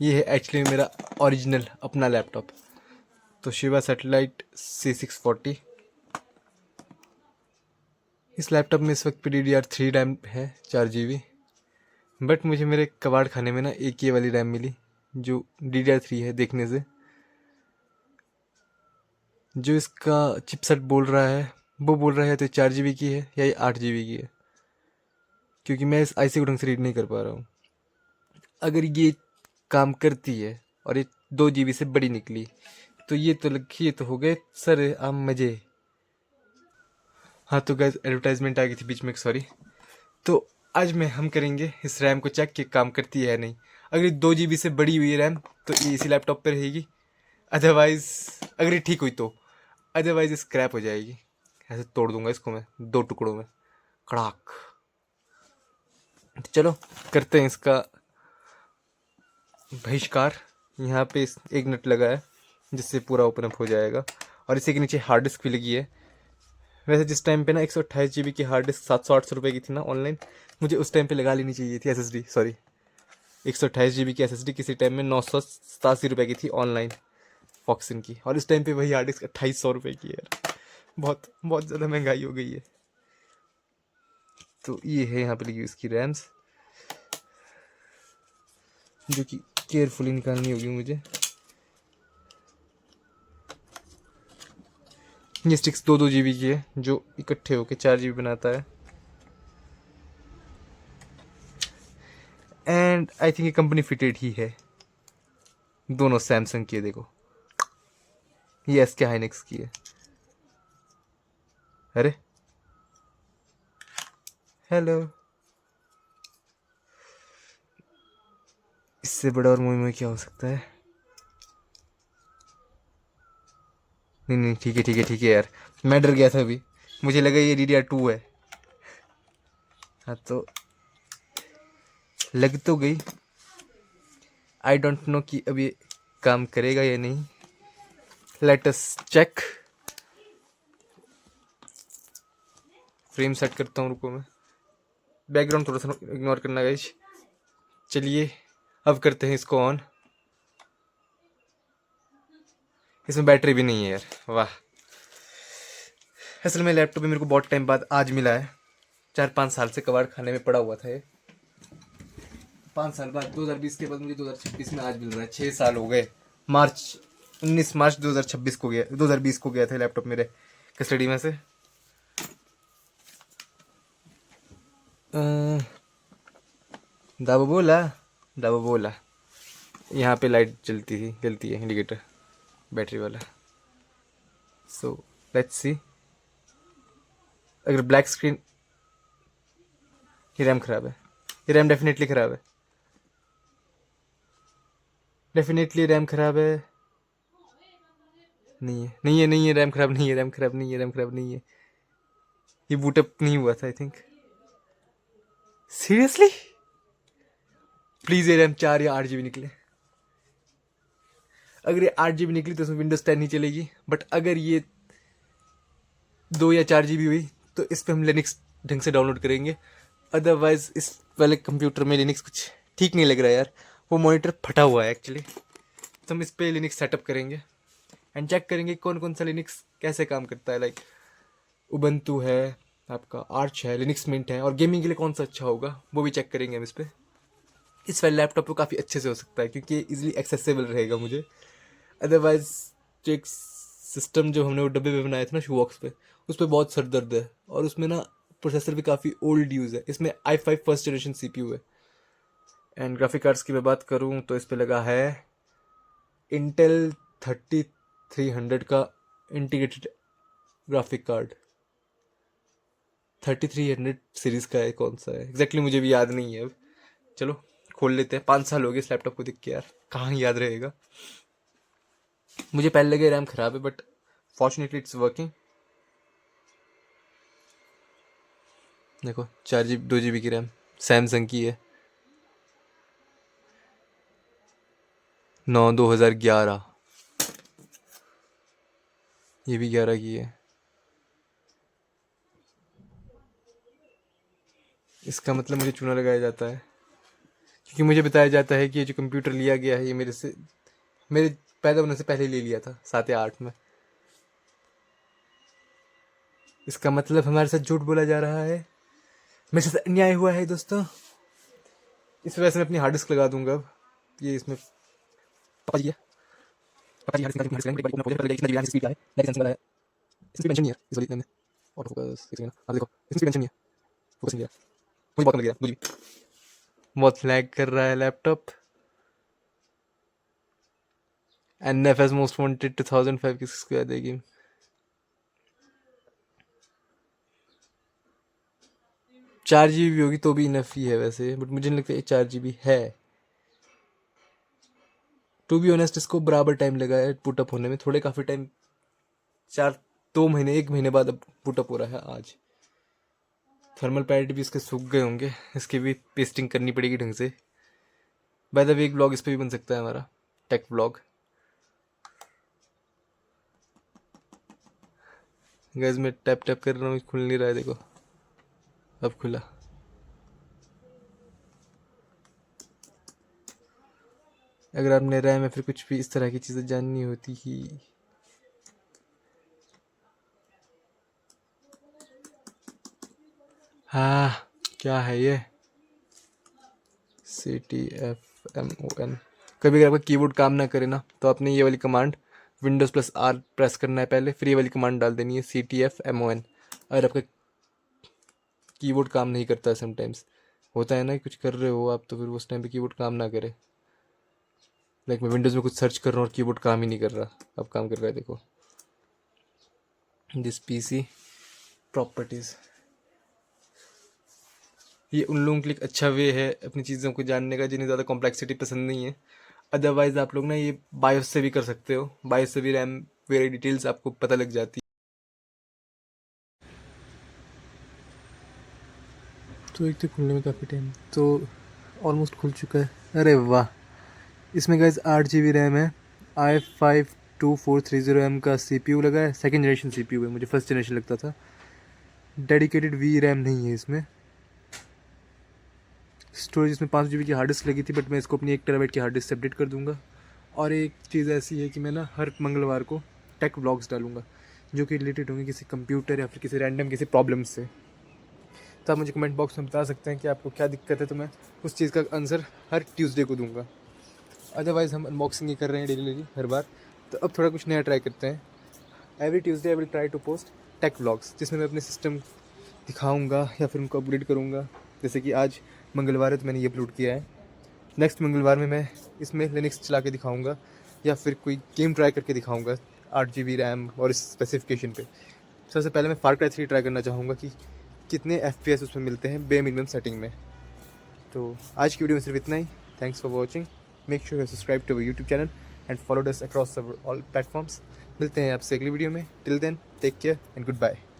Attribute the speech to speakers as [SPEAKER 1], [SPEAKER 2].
[SPEAKER 1] ये है एक्चुअली मेरा ओरिजिनल अपना लैपटॉप। तो शिवा सैटेलाइट C640। इस लैपटॉप में इस वक्त पे DDR3 रैम है, 4 GB। बट मुझे मेरे कबाड़ खाने में ना एक ये वाली रैम मिली जो DDR3 है देखने से। जो इसका चिपसेट बोल रहा है वो बोल रहा है तो 4 GB की है या ये 8 GB की है, क्योंकि मैं इस IC को ढंग से रीड नहीं कर पा रहा हूँ। अगर ये काम करती है और ये 2 GB से बड़ी निकली तो ये तो हो गए सर आम मजे। हाँ तो गैस एडवर्टाइजमेंट आ गई थी बीच में, सॉरी। तो आज में हम करेंगे इस रैम को चेक कि काम करती है या नहीं। अगर ये 2 GB से बड़ी हुई है रैम तो ये इसी लैपटॉप पे रहेगी, अदरवाइज अगर ये ठीक हुई तो, अदरवाइज स्क्रैप हो जाएगी। ऐसे तोड़ दूंगा इसको मैं 2 टुकड़ों में, कड़ाक। तो चलो करते हैं इसका बहिष्कार। यहाँ पे एक नट लगा है जिससे पूरा ओपन अप हो जाएगा, और इसी के नीचे हार्ड डिस्क भी लगी है। वैसे जिस टाइम पे ना 128 GB की हार्ड डिस्क 700-800 रुपये की थी ना ऑनलाइन, मुझे उस टाइम पे लगा लेनी चाहिए थी SSD, सॉरी 128 GB की SSD किसी टाइम में 987 रुपये की थी ऑनलाइन फॉक्सिन की, और इस टाइम पे वही हार्ड डिस्क 2800 रुपये की है यार। बहुत बहुत ज़्यादा महंगाई हो गई है। तो ये है यहाँ पे लगी हुई इसकी रैम्स, जो कि केयरफुली निकालनी होगी मुझे। ये स्टिक्स 2-2 GB की है जो इकट्ठे होके 4 GB बनाता है। एंड आई थिंक ये कंपनी फिटेड ही है। दोनों सैमसंग की है, देखो ये SK हाइनेक्स की है। अरे हेलो, इससे बड़ा और मुंह में क्या हो सकता है। नहीं नहीं ठीक है ठीक है ठीक है यार, मैं डर गया था अभी, मुझे लगा ये DDR2 है। हाँ तो लग तो गई। आई डोंट नो कि अब ये काम करेगा या नहीं। Let us check. Frame set करता हूँ, रुको मैं। बैकग्राउंड थोड़ा सा इग्नोर करना गाइस। चलिए अब करते हैं इसको ऑन। इसमें बैटरी भी नहीं है यार, वाह। असल में लैपटॉप भी मेरे को बहुत टाइम बाद आज मिला है। 4-5 साल से कबाड़ खाने में पड़ा हुआ था ये। 5 साल बाद 2020 के बाद मुझे 2026 में आज मिल रहा है। 6 साल हो गए। मार्च 19 मार्च 2026 को गया, 2020 को गया था लैपटॉप मेरे कस्टडी में से। दाबो बोला, दाबो बोला। यहाँ पे लाइट जलती है इंडिकेटर, बैटरी वाला। So let's see. अगर ब्लैक स्क्रीन, ये रैम खराब है, ये रैम डेफिनेटली खराब है, डेफिनेटली रैम खराब है। नहीं है नहीं है नहीं है, रैम खराब नहीं है, रैम खराब नहीं है, रैम खराब नहीं है। ये बूटअप नहीं हुआ था आई थिंक। सीरियसली प्लीज ये रैम 4 या 8 GB निकले। अगर ये 8 GB निकली तो उसमें विंडोज 10 नहीं चलेगी, बट अगर ये 2 या 4 GB हुई तो इस पर हम लिनक्स ढंग से डाउनलोड करेंगे। अदरवाइज इस वाले कंप्यूटर में लिनक्स कुछ ठीक नहीं लग रहा है यार। वो मॉनिटर फटा हुआ है एक्चुअली। तो हम इस पर लिनक्स सेटअप करेंगे एंड चेक करेंगे कौन कौन सा लिनक्स कैसे काम करता है। लाइक उबंटू है, आपका आर्च है, लिनक्स मिंट है, और गेमिंग के लिए कौन सा अच्छा होगा वो भी चेक करेंगे हम इस पर। इस वाले लैपटॉप पे काफ़ी अच्छे से हो सकता है क्योंकि ये इजिली एक्सेसिबल रहेगा मुझे। अदरवाइज जो एक सिस्टम जो हमने वो डब्बे पे बनाया था ना शू बॉक्स पे, उस पर बहुत सर दर्द है, और उसमें ना प्रोसेसर भी काफ़ी ओल्ड यूज़ है। इसमें i5 फर्स्ट जनरेशन CPU है। एंड ग्राफिक कार्ड्स की मैं बात करूँ तो इस पर लगा है इंटेल 3300 का इंटीग्रेटेड ग्राफिक कार्ड। 3300 सीरीज़ का है, कौन सा है एग्जैक्टली मुझे भी याद नहीं है अब। चलो खोल लेते हैं। 5 साल हो गए इस लैपटॉप को देख के यार, कहाँ याद रहेगा। मुझे पहले लगे रैम खराब है, बट फॉर्चुनेटली इट्स वर्किंग। देखो 4 GB 2 GB की रैम, सैमसंग की है। 9/2011, ये भी 11 की है। इसका मतलब मुझे चूना लगाया जाता है क्योंकि मुझे बताया जाता है कि ये जो कंप्यूटर लिया गया है ये मेरे पैदा होने से पहले ले लिया था 7 या 8 में। इसका मतलब हमारे साथ झूठ बोला जा रहा है, मेरे साथ अन्याय हुआ है दोस्तों। इस वजह से मैं अपनी हार्ड डिस्क लगा दूंगा अब। ये इसमें पापा जी है, पापा जी हार्ड डिस्क का एक बार ओपन हो जाए, कितना जीबी स्पीड का है, लाइक सेंसिंग वाला है। इसमें पेंशन नहीं है इस वाली में। ऑटो फोकस एक सेकंड, आप देखो इसमें पेंशन नहीं है, फोकस नहीं है, मुझे बहुत कम लग रहा है मुझे। बहुत लैग कर रहा है लैपटॉप। NFS मोस्ट वांटेड 2005 किसको याद है गेम? चार जीबी होगी तो भी इनफ ही है वैसे, बट मुझे नहीं लगता 4 GB है। टू बी ऑनेस्ट इसको बराबर टाइम लगा है पुटअप होने में, थोड़े काफ़ी टाइम, 1 महीने बाद अब पुटअप हो रहा है आज। थर्मल पैड भी इसके सूख गए होंगे, इसकी भी पेस्टिंग करनी पड़ेगी ढंग से। बाय द वे एक ब्लॉग इस पे भी बन सकता है हमारा, टेक ब्लॉग। गैस मैं टैप टैप कर रहा हूँ, खुल नहीं रहा है, देखो अब खुला। अगर आपने रैम या फिर कुछ भी इस तरह की चीज़ें जाननी होती ही, हाँ क्या है ये CTFMON। कभी अगर आपका कीबोर्ड काम ना करे ना तो आपने ये वाली कमांड Windows+R प्रेस करना है पहले, फिर ये वाली कमांड डाल देनी है CTFMON। अगर आपका कीबोर्ड काम नहीं करता है, समटाइम्स होता है ना, कुछ कर रहे हो आप तो फिर उस टाइम पे कीबोर्ड काम ना करे। लाइक मैं विंडोज़ में कुछ सर्च कर रहा हूँ और कीबोर्ड काम ही नहीं कर रहा, अब काम कर रहा है, देखो। दिस PC प्रॉपर्टीज़, ये उन लोगों के लिए एक अच्छा वे है अपनी चीज़ों को जानने का जिन्हें ज़्यादा कॉम्प्लेक्सिटी पसंद नहीं है। अदरवाइज़ आप लोग ना ये बायोस से भी कर सकते हो, बायोस से भी रैम वेरी डिटेल्स आपको पता लग जाती है। तो एक तो खुलने में काफ़ी टाइम, तो ऑलमोस्ट खुल चुका है। अरे वाह, इसमें गाइस 8 GB रैम है, i5-2430M का CPU लगा है। सेकेंड जनरेशन CPU है, मुझे फर्स्ट जनरेशन लगता था। डेडिकेटेड वी रैम नहीं है इसमें। स्टोरेज इसमें 5 GB की हार्ड डिस्क लगी थी, बट मैं इसको अपनी 1 TB की हार्ड डिस्क से अपडेट कर दूंगा। और एक चीज़ ऐसी है कि मैं ना हर मंगलवार को टेक व्लॉग्स डालूंगा जो कि रिलेटेड होंगे किसी कंप्यूटर या फिर किसी रैंडम किसी प्रॉब्लम से। तो आप मुझे कमेंट बॉक्स में बता सकते हैं कि आपको क्या दिक्कत है, तो मैं उस चीज़ का आंसर हर ट्यूसडे को दूंगा। अदरवाइज़ हम अनबॉक्सिंग ही कर रहे हैं डेली हर बार, तो अब थोड़ा कुछ नया ट्राई करते हैं। Every Tuesday I will try to post tech vlogs, जिसमें मैं अपने सिस्टम दिखाऊंगा या फिर उनको अपग्रेड करूंगा। जैसे कि आज मंगलवार है तो मैंने ये अपलोड किया है। नेक्स्ट मंगलवार में मैं इसमें लिनक्स चला के दिखाऊंगा या फिर कोई गेम ट्राई करके दिखाऊंगा 8 GB रैम और इस स्पेसिफिकेशन पे। सबसे पहले मैं फार क्राई 3 ट्राई करना चाहूँगा कि कितने FPS उसमें मिलते हैं बे मिनिमम सेटिंग में। तो आज की वीडियो में सिर्फ इतना ही। Thanks for watching. Make sure you subscribe to our YouTube channel and follow us across all platforms. मिलते हैं आपसे अगली वीडियो में। Till then take care and good bye.